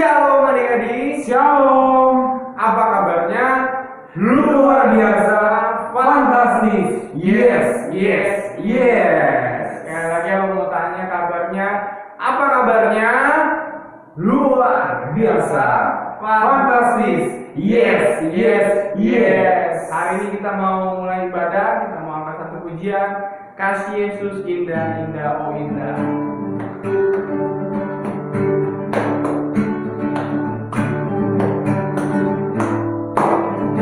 Shalom adik-adik. Shalom, Apa kabarnya? luar biasa, fantastis. Yes, yes, yes. Sekali lagi aku mau tanya kabarnya. Apa kabarnya? Luar biasa, fantastis. Yes, yes, yes. Hari ini kita mau mulai ibadah. Kita mau angkat satu pujian. Kasih Yesus indah, indah, oh indah.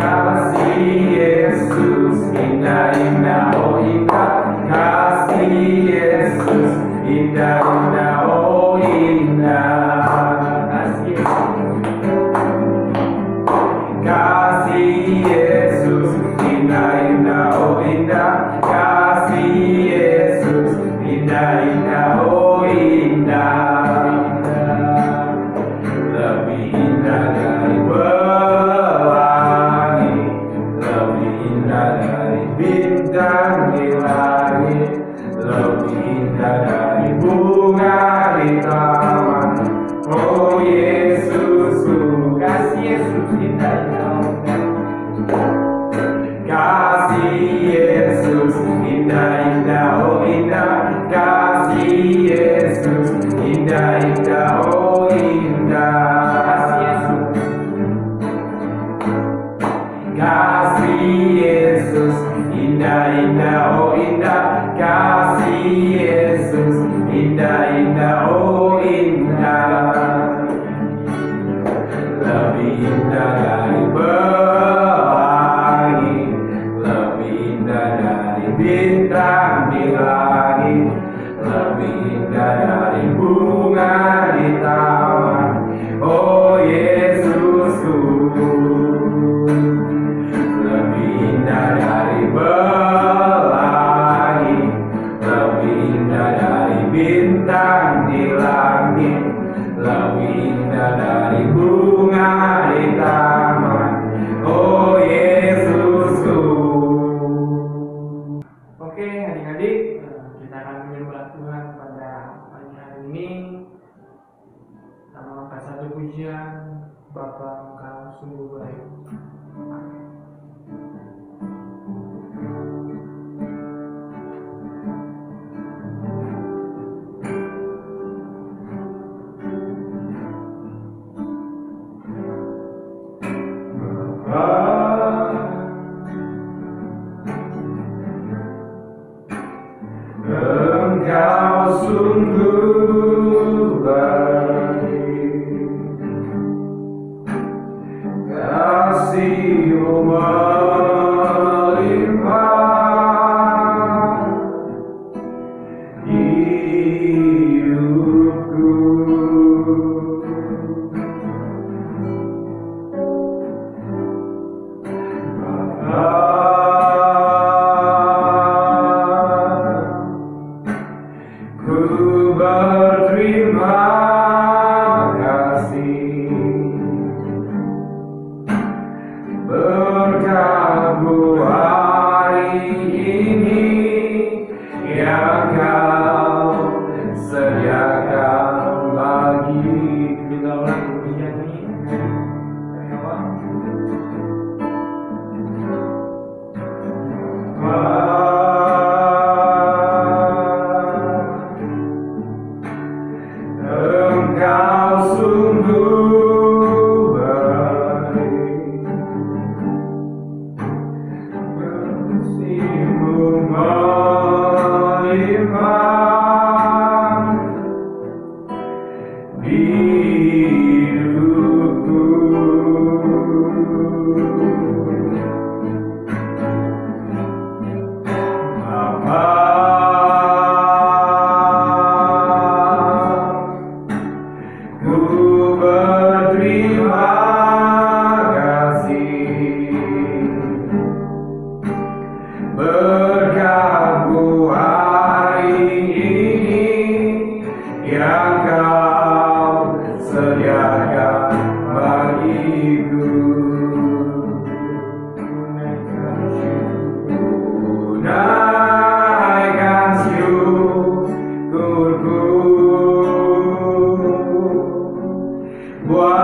Kasih Yesus indah, indah, oh indah. Kasih Yesus indah, indah, oh indah. Kasih Yesus. Kasih Yesus indah, indah, oh indah. Kasih Yesus indah, indah, oh indah. Lebih indah dari pelangi, lebih indah dari bintang di langit, lebih indah dari bunga di taman. Oh Yesusku, Kasih Yesus indah, indah, oh indah. kasih Yesus indah, indah, oh indah. Kasih Yesus indah, indah, oh indah. Kasih Yesus. Kasih Yesus indah, indah, oh indah. Kasih Yesus indah, indah, oh indah. Lebih indah dari pelangi, lebih indah dari bintang di langit, lebih indah dari bunga di taman. Oh Yesusku, lebih indah dari pelangi, lebih indah dari bintang di langit, lebih indah dari bunga di taman. Oh Yesusku. Oke, adik-adik, kita akan menyembah Tuhan pada pagi hari ini. Kita mau angkat satu pujian. Bapa, Engkau sungguh baik. Engkau sungguh baik, kasih-Mu melimpah hidupku. Ku berterima kasih berkat-Mu hari ini yang Kau sediakan bagi. Kita ulang pujian ini dari awal. Engkau sungguh baik, kasih-Mu melimpah hidupku. Ku berterima kasih berkat-Mu hari ini yang Kau sediakan bagiku. Naikkan syukurku buat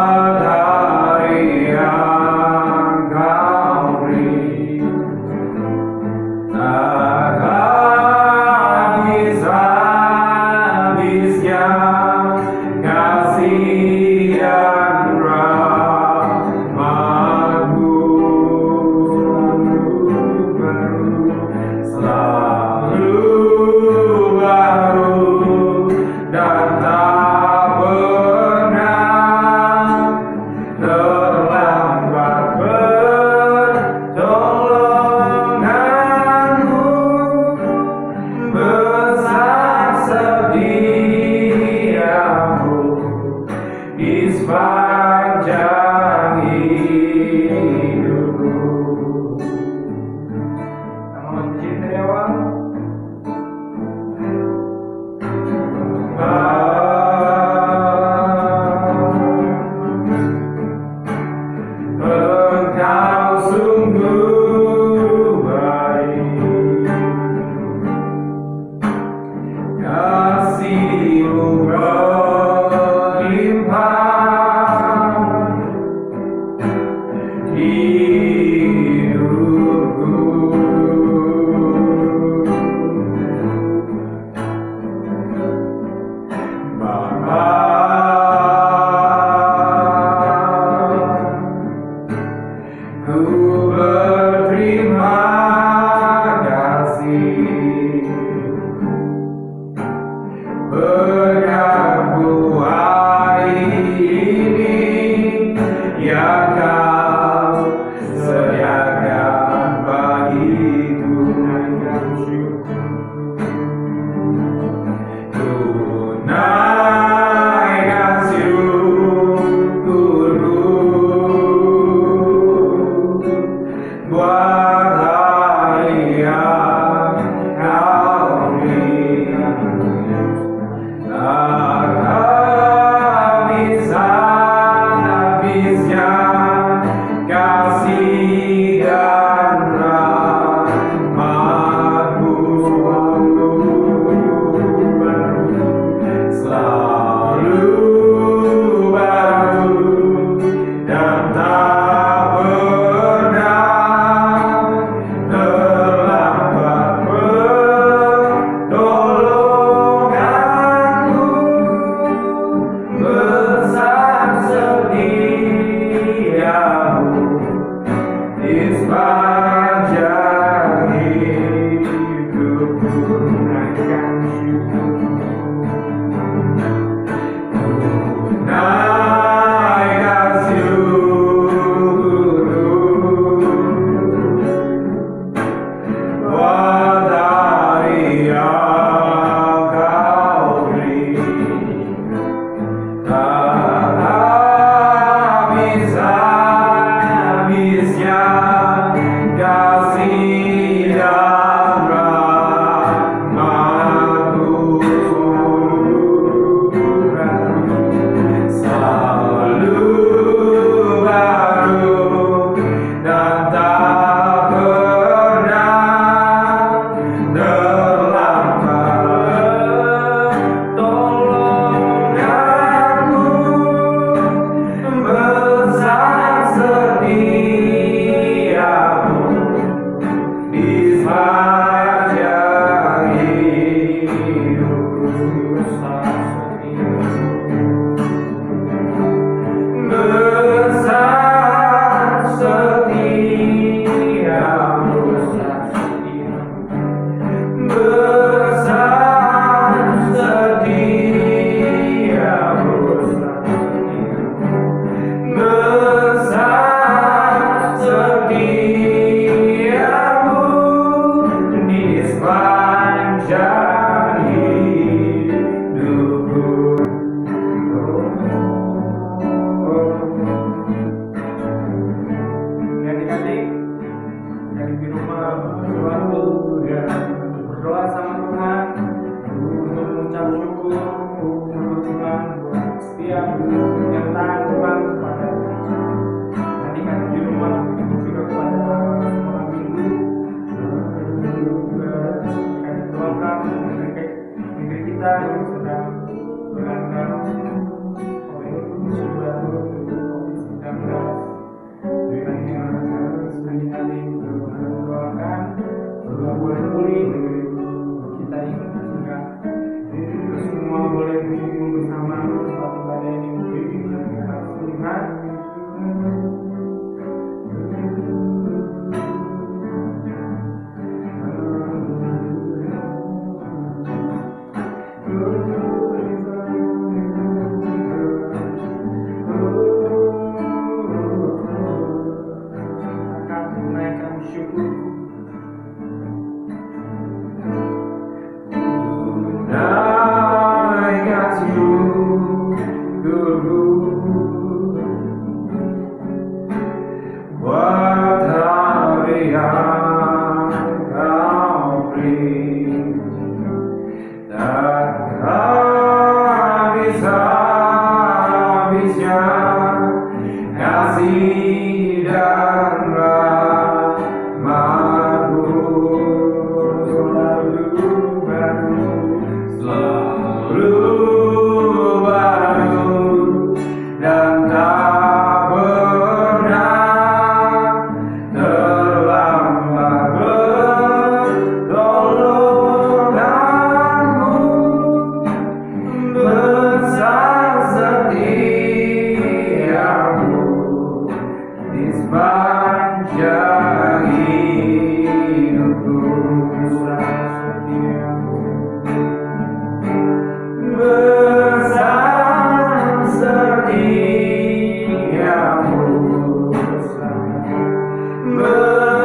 di sepanjang hidupku. Sama menjadi dari awal. Engkau sungguh baik, kasih-Mu berlimpah hidupku. Bapa, ku berterima kasih berkat-Mu hari ini yang Kau sediakan bagiku. Tunaikan syukurku buat hari yang Kau beri. Tak habis-habisnya kasih dan rahmat-Mu, selalu baru dan tak pernah terlambat pertolongan-Mu, besar setia-Mu di sepanjang hidupku. Naikkan syukur, naikkan syukurku buat hari yang Kau beri. Tak habis-habisnya kasih dan rahmat-Mu, selalu baru dan tak pernah terlambat pertolongan-Mu, besar setia-Mu di sepanjang hidupku. Besar setia-Mu, besar setia-Mu, besar setia-Mu di sepanjang hidupku. Adik-adik yang di rumah suatu berdoa sama Tuhan untuk mengucap syukur untuk Tuhan buat setiap penyertaan Tuhan kepada adik-adik di rumah, juga kepada semua minggu juga kami tuangkan negeri kita yang sedang dilanda oleh musibah COVID-19. Doakan semoga boleh pulih negeri kita ini, sehingga kita semua boleh berkumpul bersama tempat ibadah ini mungkin Tuhan. buat hari yang kau beri, tak habis-habisnya kasih dan rahmat-Mu selalu baru dan tak pernah terlambat pertolongan-Mu. Besar setiamu di sepanjang hidupku. Besar setiamu,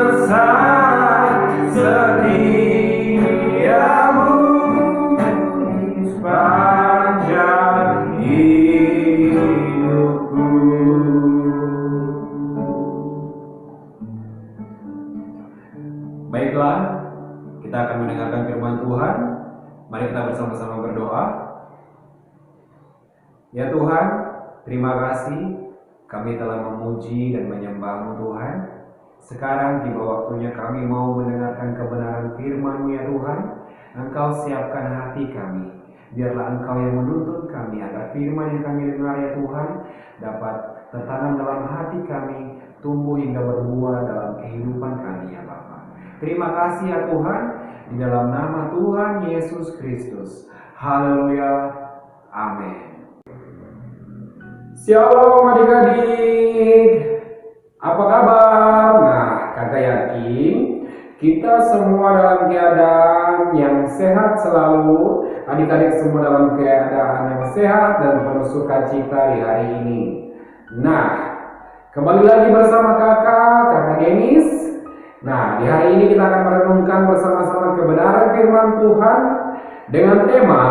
besar setiamu di sepanjang hidupku. Baiklah, kita akan mendengarkan firman Tuhan. Mari kita bersama-sama berdoa. Ya Tuhan, terima kasih kami telah memuji dan menyembah-Mu Tuhan. Sekarang tiba waktunya kami mau mendengarkan kebenaran firman-Mu ya Tuhan. Engkau siapkan hati kami. Biarlah Engkau yang menuntun kami agar firman yang kami dengar ya Tuhan dapat tertanam dalam hati kami, tumbuh hingga berbuah dalam kehidupan kami ya Bapa. Terima kasih ya Tuhan, di dalam nama Tuhan Yesus Kristus. Haleluya. Amin. Shalom adik-adik, apa kabar? Nah, kakak yakin kita semua dalam keadaan yang sehat selalu. Adik-adik semua dalam keadaan yang sehat dan penuh sukacita di hari ini. Nah, kembali lagi bersama kakak Denis. Nah, di hari ini kita akan merenungkan bersama-sama kebenaran firman Tuhan dengan tema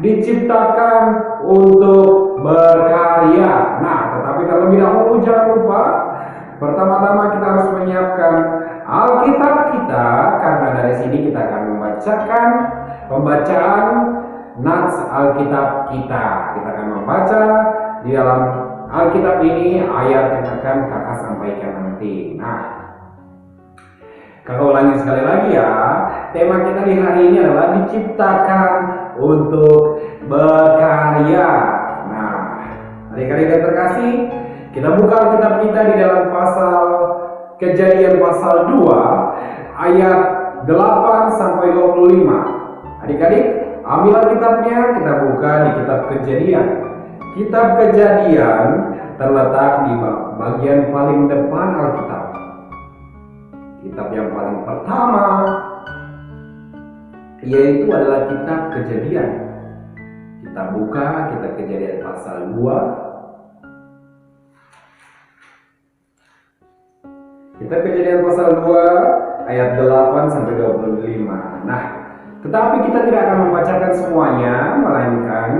diciptakan untuk berkarya. Nah, tetapi terlebih dahulu jangan lupa, pertama-tama kita harus menyiapkan Alkitab kita, karena dari sini kita akan membacakan pembacaan nats Alkitab kita. Kita akan membaca di dalam Alkitab ini ayat yang akan kakak sampaikan nanti. Nah, kakak ulangi sekali lagi ya. Tema kita di hari ini adalah diciptakan untuk berkarya. Nah, adik-adik yang terkasih, kita buka Alkitab kita di dalam Kejadian pasal 2 ayat 8 sampai 25. Adik-adik, ambil Alkitabnya, kita buka di kitab Kejadian. Kitab Kejadian terletak di bagian paling depan Alkitab. Kitab yang paling pertama yaitu adalah kitab Kejadian. Kita buka kitab Kejadian pasal 2. Kitab Kejadian pasal 2 ayat 8 sampai 25. Nah, tetapi kita tidak akan membacakan semuanya, melainkan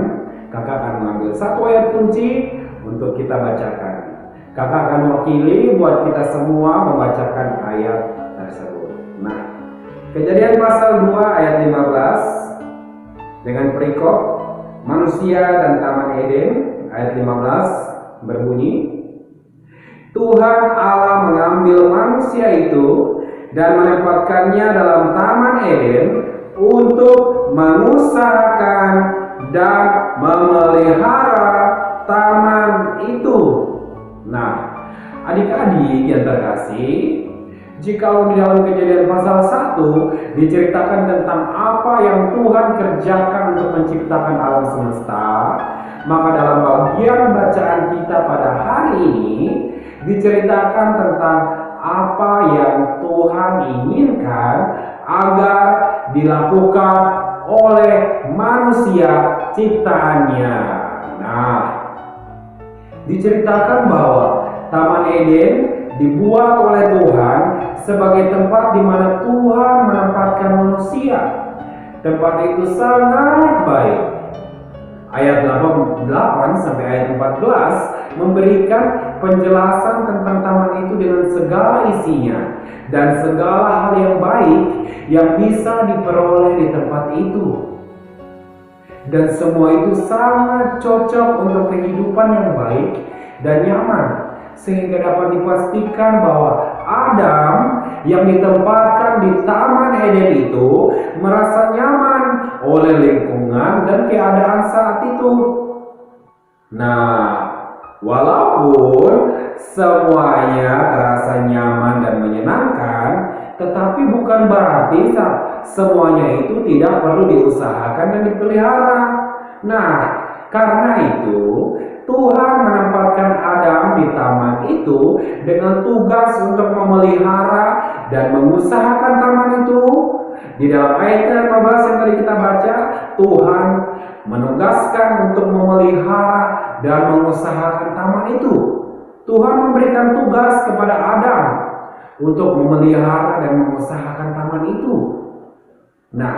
kakak akan mengambil satu ayat kunci untuk kita bacakan. Kakak akan wakili buat kita semua membacakan ayat tersebut. Nah, Kejadian pasal 2 ayat 15 dengan perikop manusia dan Taman Eden. Ayat 15 berbunyi, Tuhan Allah mengambil manusia itu dan menempatkannya dalam Taman Eden untuk mengusahakan dan memelihara taman itu. Nah, adik-adik yang terkasih, jikalau di dalam Kejadian pasal 1 diceritakan tentang apa yang Tuhan kerjakan untuk menciptakan alam semesta, maka dalam bagian bacaan kita pada hari ini diceritakan tentang apa yang Tuhan inginkan agar dilakukan oleh manusia ciptaannya. Nah, diceritakan bahwa Taman Eden dibuat oleh Tuhan sebagai tempat di mana Tuhan menempatkan manusia. Tempat itu sangat baik. ayat 8 sampai ayat 14 memberikan penjelasan tentang taman itu dengan segala isinya dan segala hal yang baik yang bisa diperoleh di tempat itu. Dan semua itu sangat cocok untuk kehidupan yang baik dan nyaman, sehingga dapat dipastikan bahwa Adam yang ditempatkan di Taman Eden itu merasa nyaman oleh lingkungan dan keadaan saat itu. Nah, walaupun semuanya terasa nyaman dan menyenangkan, tetapi bukan berarti semuanya itu tidak perlu diusahakan dan dipelihara. Nah, karena itu Tuhan menempatkan Adam di taman itu dengan tugas untuk memelihara dan mengusahakan taman itu. Di dalam ayat 15 yang tadi kita baca, Tuhan menugaskan untuk memelihara dan mengusahakan taman itu. Tuhan memberikan tugas kepada Adam untuk memelihara dan mengusahakan taman itu. Nah,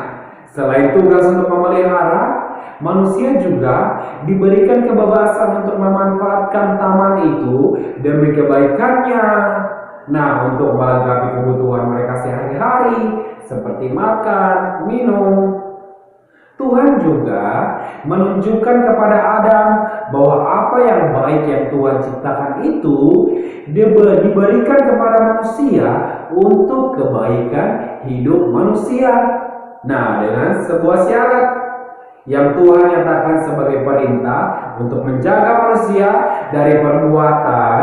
selain tugas untuk memelihara, manusia juga diberikan kebebasan untuk memanfaatkan taman itu demi kebaikannya. Nah, untuk melengkapi kebutuhan mereka sehari-hari seperti makan, minum. Tuhan juga menunjukkan kepada Adam bahwa apa yang baik yang Tuhan ciptakan itu diberikan kepada manusia untuk kebaikan hidup manusia. Nah, dengan sebuah syarat yang Tuhan nyatakan sebagai perintah untuk menjaga manusia dari perbuatan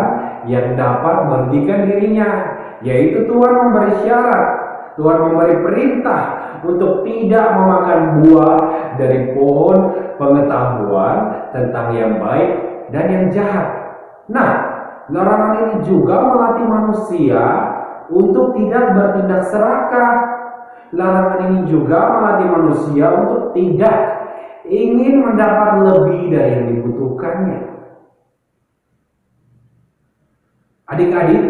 yang dapat merugikan dirinya, yaitu Tuhan memberi syarat, Tuhan memberi perintah untuk tidak memakan buah dari pohon pengetahuan tentang yang baik dan yang jahat. Nah, larangan ini juga melatih manusia untuk tidak bertindak serakah. Larangan ini juga melatih manusia untuk tidak ingin mendapat lebih dari yang dibutuhkannya. Adik-adik,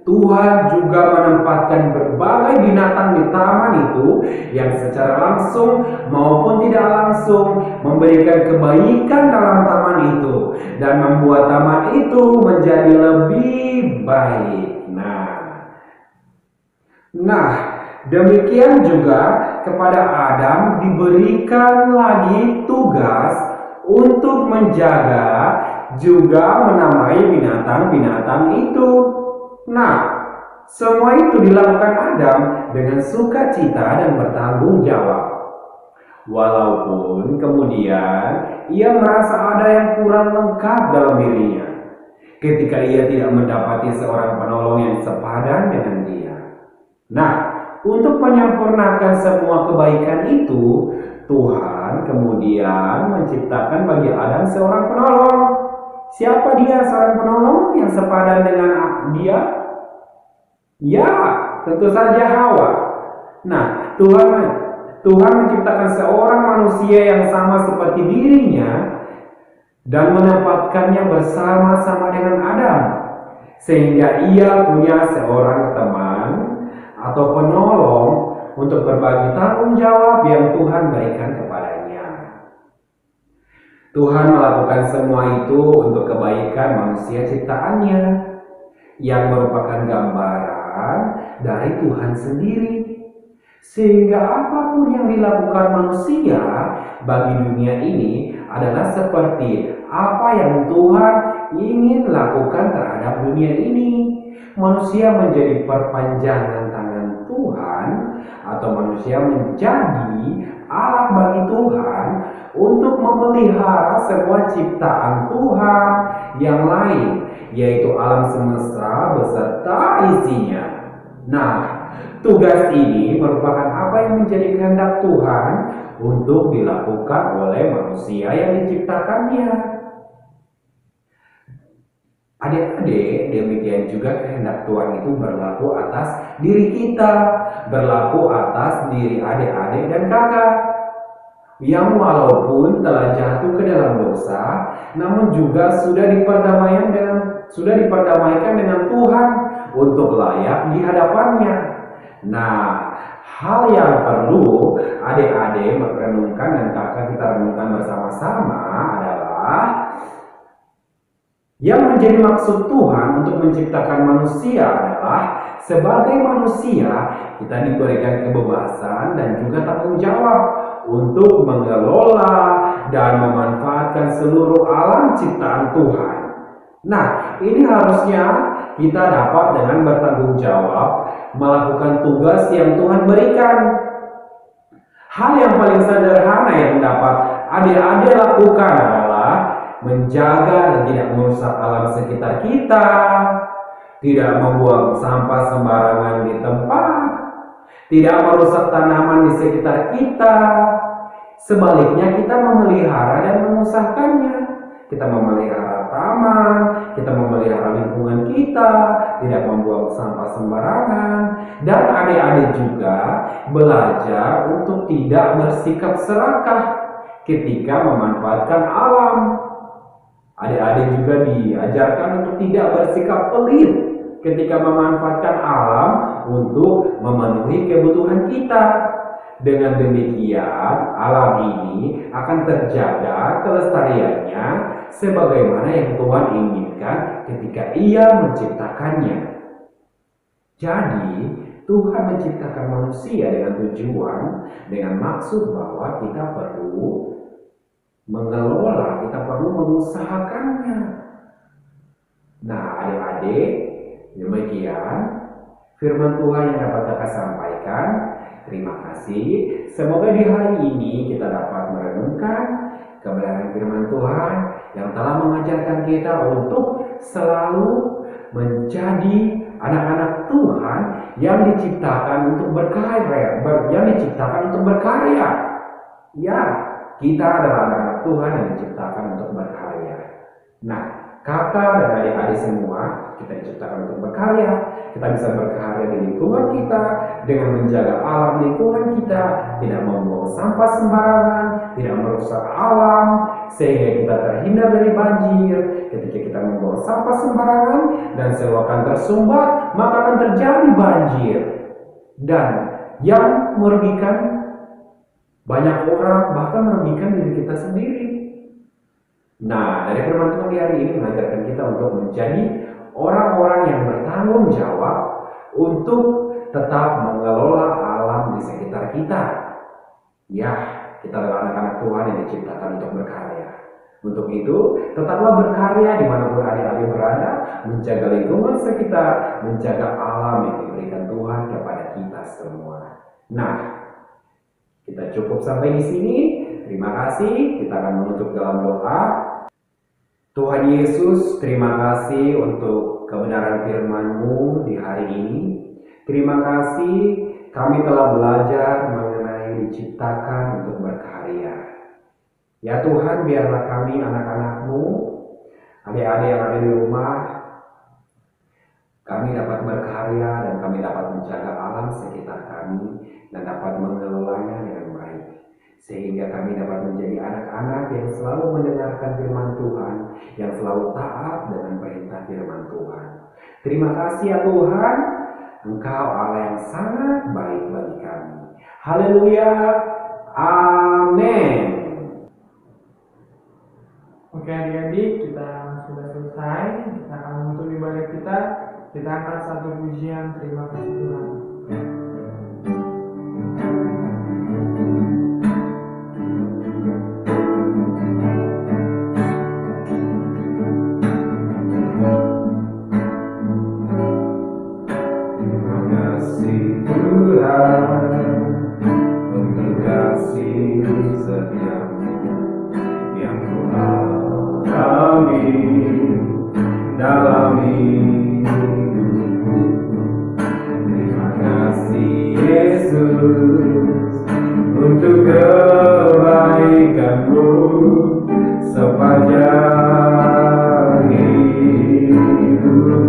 Tuhan juga menempatkan berbagai binatang di taman itu yang secara langsung maupun tidak langsung memberikan kebaikan dalam taman itu dan membuat taman itu menjadi lebih baik. Nah, demikian juga kepada Adam diberikan lagi tugas untuk menjaga juga menamai binatang-binatang itu. Nah, semua itu dilakukan Adam dengan sukacita dan bertanggung jawab. Walaupun kemudian ia merasa ada yang kurang lengkap dalam dirinya ketika ia tidak mendapati seorang penolong yang sepadan dengan dia. Nah, untuk menyempurnakan semua kebaikan itu, Tuhan kemudian menciptakan bagi Adam seorang penolong. Siapa dia seorang penolong yang sepadan dengan dia? Ya, tentu saja Hawa. Nah, Tuhan menciptakan seorang manusia yang sama seperti dirinya dan menempatkannya bersama-sama dengan Adam, sehingga ia punya seorang teman atau penolong untuk berbagi tanggung jawab yang Tuhan berikan kepadanya. Tuhan melakukan semua itu untuk kebaikan manusia ciptaannya, yang merupakan gambaran dari Tuhan sendiri. Sehingga apapun yang dilakukan manusia bagi dunia ini adalah seperti apa yang Tuhan ingin lakukan terhadap dunia ini. Manusia menjadi perpanjangan tangan Tuhan, atau manusia menjadi alat bagi Tuhan untuk memelihara semua ciptaan Tuhan yang lain, yaitu alam semesta beserta isinya. Nah, tugas ini merupakan apa yang menjadi kehendak Tuhan untuk dilakukan oleh manusia yang diciptakannya. Adik-adik, demikian juga kehendak Tuhan itu berlaku atas diri kita, berlaku atas diri adik-adik dan kakak, yang walaupun telah jatuh ke dalam dosa, namun juga sudah diperdamaikan dengan Tuhan untuk layak di hadapannya. Nah, Hal yang perlu adik-adik merenungkan dan kakak kita renungkan bersama-sama adalah yang menjadi maksud Tuhan untuk menciptakan manusia adalah sebagai manusia kita diberikan kebebasan dan juga tanggung jawab untuk mengelola dan memanfaatkan seluruh alam ciptaan Tuhan. Nah, ini harusnya kita dapat dengan bertanggung jawab melakukan tugas yang Tuhan berikan. Hal yang paling sederhana yang dapat adik-adik lakukan adalah menjaga dan tidak merusak alam sekitar kita, tidak membuang sampah sembarangan di tempat, tidak merusak tanaman di sekitar kita. Sebaliknya kita memelihara dan mengusahakannya. Kita memelihara taman, kita memelihara lingkungan kita, tidak membuang sampah sembarangan, dan adik-adik juga belajar untuk tidak bersikap serakah ketika memanfaatkan alam. Adik-adik juga diajarkan untuk tidak bersikap pelit ketika memanfaatkan alam untuk memenuhi kebutuhan kita. Dengan demikian, alam ini akan terjaga kelestariannya sebagaimana yang Tuhan inginkan ketika Ia menciptakannya. Jadi, Tuhan menciptakan manusia dengan tujuan, dengan maksud bahwa kita perlu mengelola, kita perlu mengusahakannya. Nah, adik-adik, demikian firman Tuhan yang dapat kakak sampaikan. Terima kasih. Semoga di hari ini kita dapat merenungkan kebenaran firman Tuhan yang telah mengajarkan kita untuk selalu menjadi anak-anak Tuhan yang diciptakan untuk berkarya, Ya, kita adalah anak-anak Tuhan yang diciptakan untuk berkarya. Nah, kakak dan adik-adik semua, kita diciptakan untuk berkarya. Kita bisa berkarya di lingkungan kita dengan menjaga alam lingkungan kita, tidak membuang sampah sembarangan, tidak merusak alam, sehingga kita terhindar dari banjir. Ketika kita membuang sampah sembarangan dan selokan tersumbat, maka akan terjadi banjir. Dan yang merugikan banyak orang, bahkan merugikan diri kita sendiri. Nah, dari firman Tuhan di hari ini mengajarkan kita untuk menjadi orang-orang yang bertanggung jawab untuk tetap mengelola alam di sekitar kita. Ya, kita adalah anak-anak Tuhan yang diciptakan untuk berkarya. Untuk itu, tetaplah berkarya dimanapun adik-adik berada, menjaga lingkungan sekitar, menjaga alam yang diberikan Tuhan kepada kita semua. Nah, kita cukup sampai di sini. Terima kasih. Kita akan menutup dalam doa. Tuhan Yesus, terima kasih untuk kebenaran firman-Mu di hari ini. Terima kasih kami telah belajar mengenai diciptakan untuk berkarya. Ya Tuhan, biarlah kami anak-anak-Mu, adik-adik yang ada di rumah, kami dapat berkarya dan kami dapat menjaga alam sekitar kami dan dapat mengelolanya dengan baik. Sehingga kami dapat menjadi anak-anak yang selalu mendengarkan firman Tuhan, yang selalu taat dengan perintah firman Tuhan. Terima kasih ya Tuhan, Engkau Allah yang sangat baik bagi kami. Haleluya, amin. Oke adik-adik, kita sudah selesai. Kita akan menutup ibadah kita. Kita angkat satu pujian, terima kasih Tuhan. Untuk kebaikan-Mu sepanjang hidup.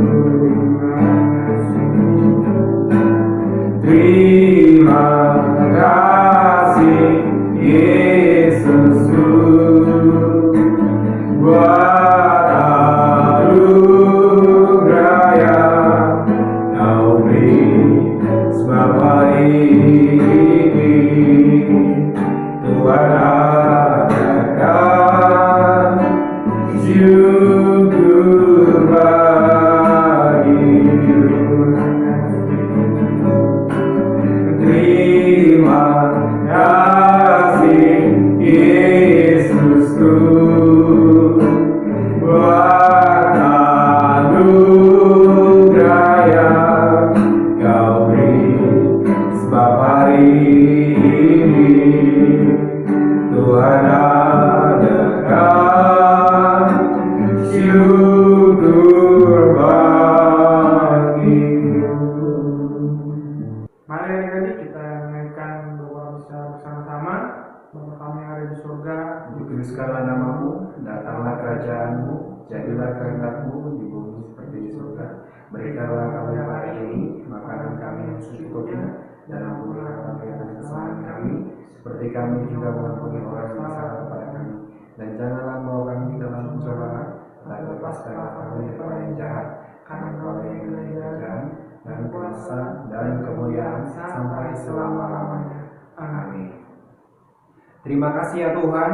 Terima kasih Yesus buat anugerah anugerah yang Kau beri sebab hari ini Tuhan adakan syukur bagimu. Mari adik-adik kita naikkan doa bersama-sama. Bapa kami yang ada di surga, Dikuduskanlah namamu, datanglah kerajaanmu, jadilah kehendakmu di bumi seperti di surga. Berikanlah kami hari ini makanan kami yang secukupnya, dan ampunilah kami atas kesalahan kami, seperti kami juga mengampuni orang yang bersalah kepada kami. Dan janganlah membawa kami ke dalam pencobaan, tetapi lepaskanlah kami dari yang jahat, karena Kau yang kerajaan dan kuasa dan kemuliaan sampai selama-lamanya. Amin. Terima kasih ya Tuhan.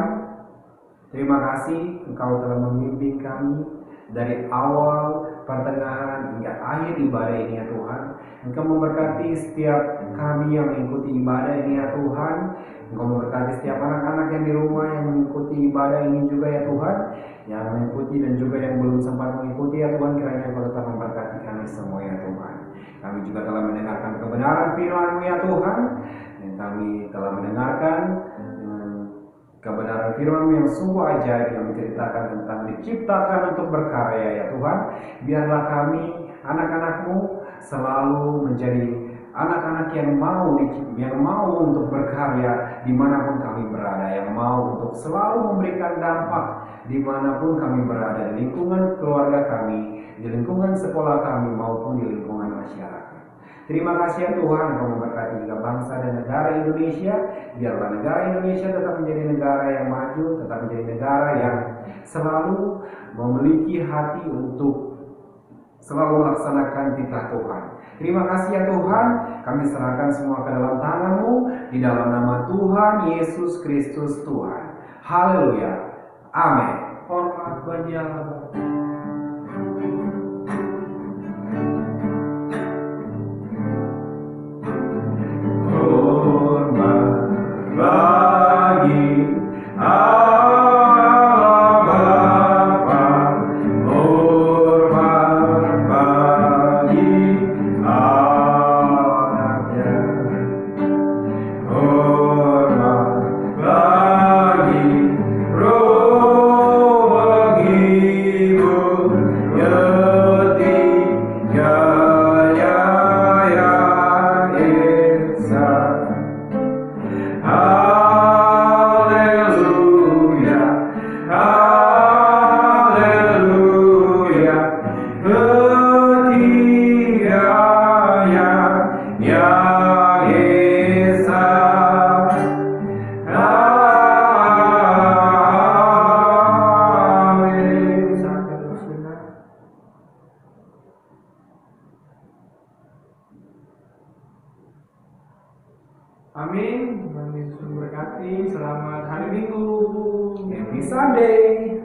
Terima kasih Engkau telah membimbing kami dari awal, pertengahan hingga akhir ibadah ini ya Tuhan. Engkau memberkati setiap kami yang mengikuti ibadah ini ya Tuhan. Engkau memberkati setiap anak-anak yang di rumah yang mengikuti ibadah ini juga ya Tuhan. Yang mengikuti dan juga yang belum sempat mengikuti ya Tuhan. Kiranya Engkau tetap memberkati kami semua ya Tuhan. Kami juga telah mendengarkan kebenaran firman-Mu ya Tuhan. Dan kami telah mendengarkan kebenaran firman-Mu yang sungguh ajaib yang menceritakan tentang diciptakan untuk berkarya ya Tuhan. Biarlah kami anak-anak-Mu selalu menjadi anak-anak yang mau untuk berkarya dimanapun kami berada, yang mau untuk selalu memberikan dampak dimanapun kami berada, di lingkungan keluarga kami, di lingkungan sekolah kami maupun di lingkungan masyarakat. Terima kasih ya Tuhan, Kau memberkati juga bangsa dan negara Indonesia. Biarlah negara Indonesia tetap menjadi negara yang maju, tetap menjadi negara yang selalu memiliki hati untuk selalu melaksanakan titah Tuhan. Terima kasih ya Tuhan, kami serahkan semua ke dalam tangan-Mu, di dalam nama Tuhan Yesus Kristus Tuhan. Haleluya. Amin. hormat bagi Allah Bapa. Bagi Allah Bapa, hormat bagi anaknya, hormat bagi roh menghibur ketiganya yang Esa. Haleluya, haleluya, ketiganya yang Esa. Amin. Saat terus benar. Amin. Tuhan Yesus memberkati. Selamat hari Minggu. Happy Sunday.